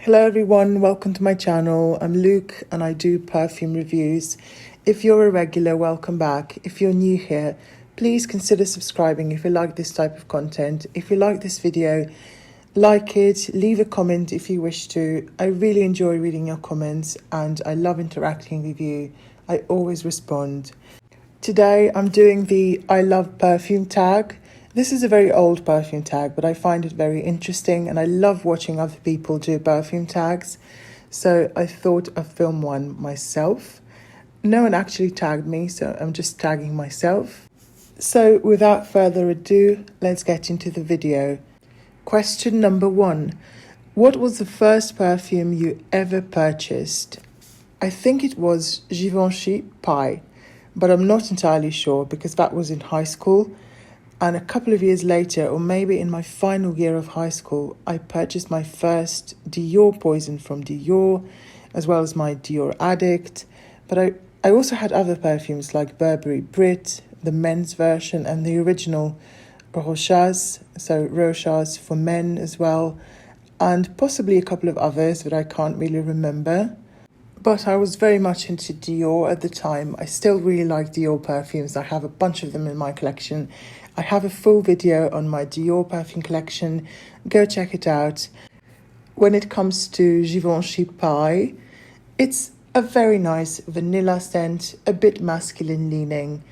Hello everyone, welcome to my channel. I'm Luke and I do perfume reviews. If you're a regular, welcome back. If you're new here, please consider subscribing if you like this type of content. If you like this video, like it, leave a comment if you wish to. I really enjoy reading your comments and I love interacting with you. I always respond. Today I'm doing the I love perfume tag. This is a very old perfume tag, but I find it very interesting and I love watching other people do perfume tags. So I thought I'd film one myself. No one actually tagged me, so I'm just tagging myself. So without further ado, let's get into the video. Question number 1. What was the first perfume you ever purchased? I think it was Givenchy Pie, but I'm not entirely sure because that was in high school. And a couple of years later, or maybe in my final year of high school, I purchased my first Dior Poison from Dior, as well as my Dior Addict. But I also had other perfumes like Burberry Brit, the men's version, and the original Rochas, so Rochas for men as well, and possibly a couple of others that I can't really remember. But I was very much into Dior at the time. I still really like Dior perfumes. I have a bunch of them in my collection. I have a full video on my Dior perfume collection. Go check it out. When it comes to Givenchy Pie, it's a very nice vanilla scent, a bit masculine leaning.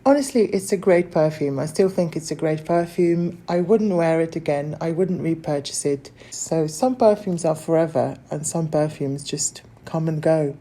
Honestly, it's a great perfume. I still think it's a great perfume. I wouldn't wear it again. I wouldn't repurchase it. So some perfumes are forever and some perfumes just come and go.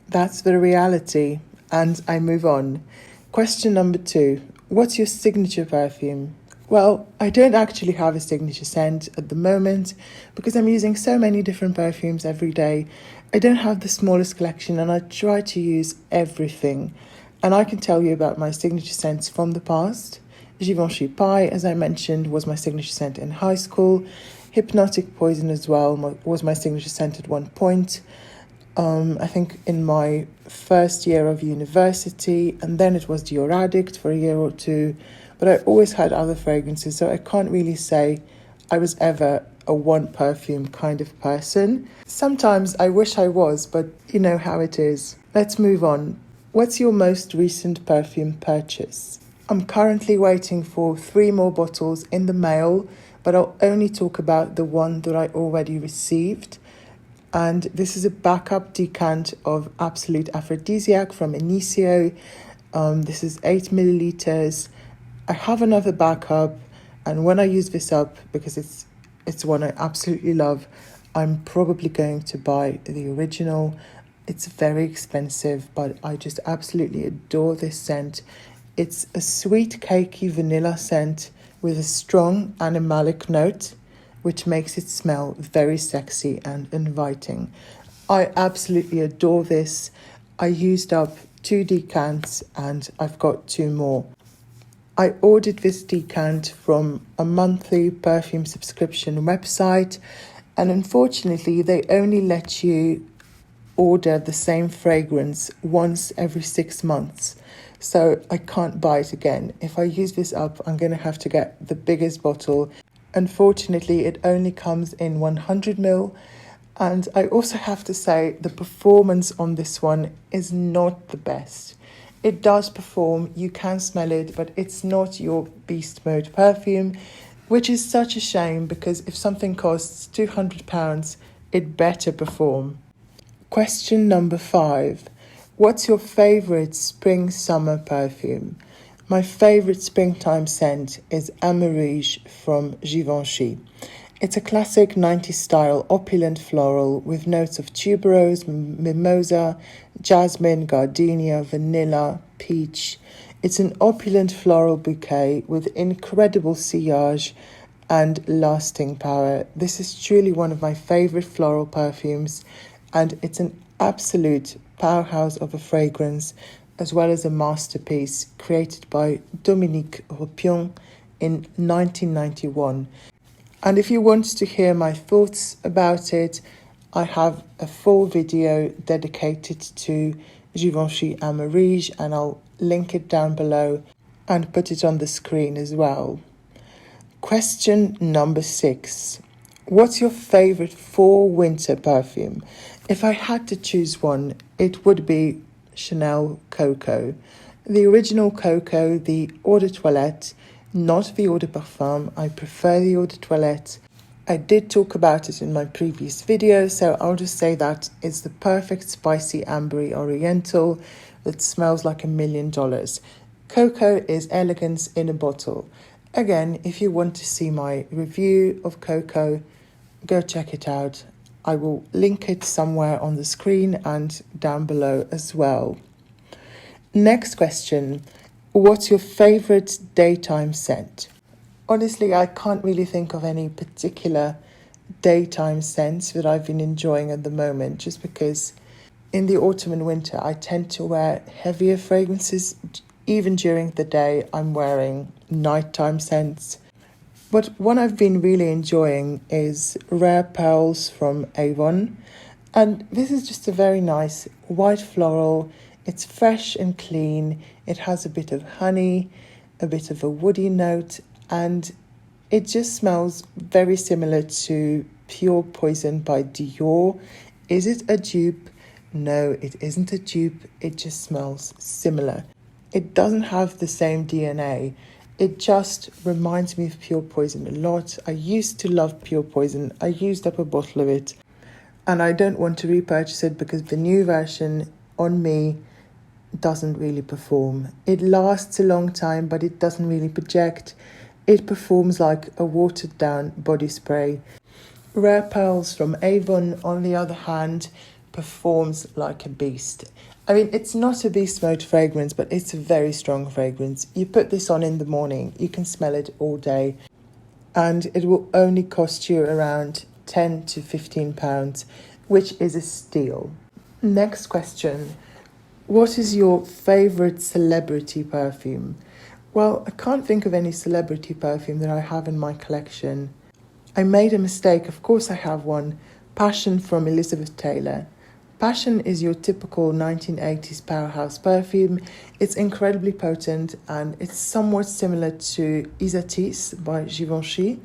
That's the reality. And I move on. Question number 2. What's your signature perfume? Well, I don't actually have a signature scent at the moment because I'm using so many different perfumes every day. I don't have the smallest collection and I try to use everything. And I can tell you about my signature scents from the past. Givenchy Pie, as I mentioned, was my signature scent in high school. Hypnotic Poison as well was my signature scent at one point. I think in my first year of university, and then it was Dior Addict for a year or two. But I always had other fragrances, so I can't really say I was ever a one perfume kind of person. Sometimes I wish I was, but you know how it is. Let's move on. What's your most recent perfume purchase? I'm currently waiting for 3 more bottles in the mail, but I'll only talk about the one that I already received. And this is a backup decant of Absolute Aphrodisiac from Initio. This is 8 milliliters. I have another backup, and when I use this up, because it's one I absolutely love, I'm probably going to buy the original. It's very expensive, but I just absolutely adore this scent. It's a sweet, cakey vanilla scent with a strong animalic note, which makes it smell very sexy and inviting. I absolutely adore this. I used up 2 decants and I've got 2 more. I ordered this decant from a monthly perfume subscription website, and unfortunately they only let you order the same fragrance once every 6 months. So I can't buy it again. If I use this up, I'm going to have to get the biggest bottle. Unfortunately, it only comes in 100 ml. And I also have to say the performance on this one is not the best. It does perform, you can smell it, but it's not your beast mode perfume, which is such a shame because if something costs £200, it better perform. Question number 5. What's your favourite spring-summer perfume? My favourite springtime scent is Amarige from Givenchy. It's a classic 90s style opulent floral with notes of tuberose, mimosa, jasmine, gardenia, vanilla, peach. It's an opulent floral bouquet with incredible sillage and lasting power. This is truly one of my favourite floral perfumes, and it's an absolute powerhouse of a fragrance, as well as a masterpiece created by Dominique Ropion in 1991. And if you want to hear my thoughts about it, I have a full video dedicated to Givenchy Amarige, and I'll link it down below and put it on the screen as well. Question number 6. What's your favorite fall winter perfume? If I had to choose one, it would be Chanel Coco. The original Coco, the Eau de Toilette, not the Eau de Parfum. I prefer the Eau de Toilette. I did talk about it in my previous video, so I'll just say that it's the perfect spicy ambery oriental that smells like $1,000,000. Coco is elegance in a bottle. Again, if you want to see my review of Coco, go check it out. I will link it somewhere on the screen and down below as well. Next question. What's your favorite daytime scent? Honestly, I can't really think of any particular daytime scents that I've been enjoying at the moment, just because in the autumn and winter I tend to wear heavier fragrances. Even during the day I'm wearing nighttime scents. But one I've been really enjoying is Rare Pearls from Avon. And this is just a very nice white floral. It's fresh and clean. It has a bit of honey, a bit of a woody note, and it just smells very similar to Pure Poison by Dior. Is it a dupe? No, it isn't a dupe. It just smells similar. It doesn't have the same DNA. It just reminds me of Pure Poison a lot. I used to love Pure Poison. I used up a bottle of it, and I don't want to repurchase it because the new version on me doesn't really perform. It lasts a long time, but it doesn't really project. It performs like a watered down body spray. Rare Pearls from Avon, on the other hand, performs like a beast. I mean, it's not a beast mode fragrance, but it's a very strong fragrance. You put this on in the morning, you can smell it all day, and it will only cost you around £10 to £15, which is a steal. Next question. What is your favorite celebrity perfume? Well, I can't think of any celebrity perfume that I have in my collection. I made a mistake. Of course I have one. Passion from Elizabeth Taylor. Passion is your typical 1980s powerhouse perfume. It's incredibly potent and it's somewhat similar to Isatis by Givenchy.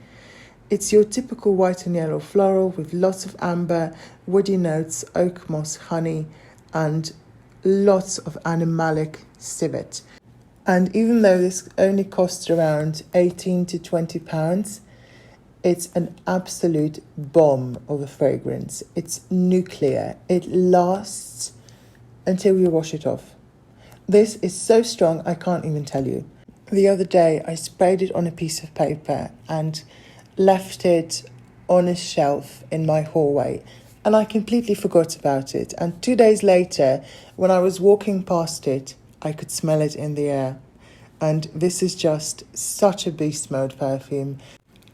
It's your typical white and yellow floral with lots of amber, woody notes, oak moss, honey, and lots of animalic civet. And even though this only costs around £18 to £20, it's an absolute bomb of a fragrance. It's nuclear. It lasts until you wash it off. This is so strong, I can't even tell you. The other day, I sprayed it on a piece of paper and left it on a shelf in my hallway. And I completely forgot about it. And 2 days later, when I was walking past it, I could smell it in the air. And this is just such a beast mode perfume.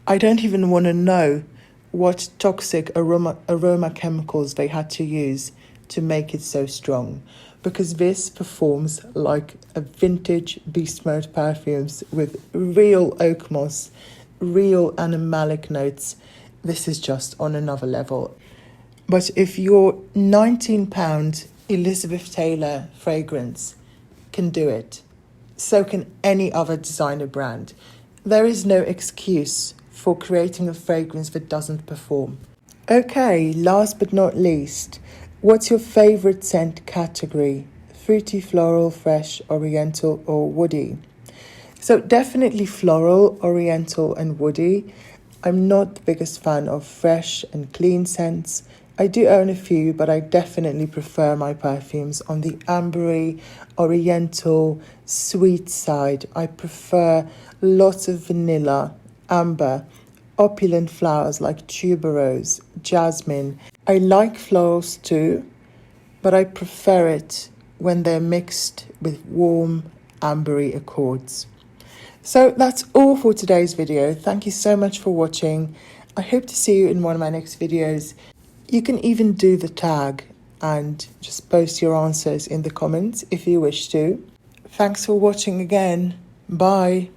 I don't even want to know what toxic aroma chemicals they had to use to make it so strong, because this performs like a vintage beast mode perfumes with real oak moss, real animalic notes. This is just on another level. But if your £19 Elizabeth Taylor fragrance can do it, so can any other designer brand. There is no excuse for creating a fragrance that doesn't perform. Okay, last but not least, what's your favorite scent category? Fruity, floral, fresh, oriental, or woody? So definitely floral, oriental, and woody. I'm not the biggest fan of fresh and clean scents. I do own a few, but I definitely prefer my perfumes on the ambery, oriental, sweet side. I prefer lots of vanilla, amber, opulent flowers like tuberose, jasmine. I like florals too, but I prefer it when they're mixed with warm, ambery accords. So that's all for today's video. Thank you so much for watching. I hope to see you in one of my next videos. You can even do the tag and just post your answers in the comments if you wish to. Thanks for watching again. Bye.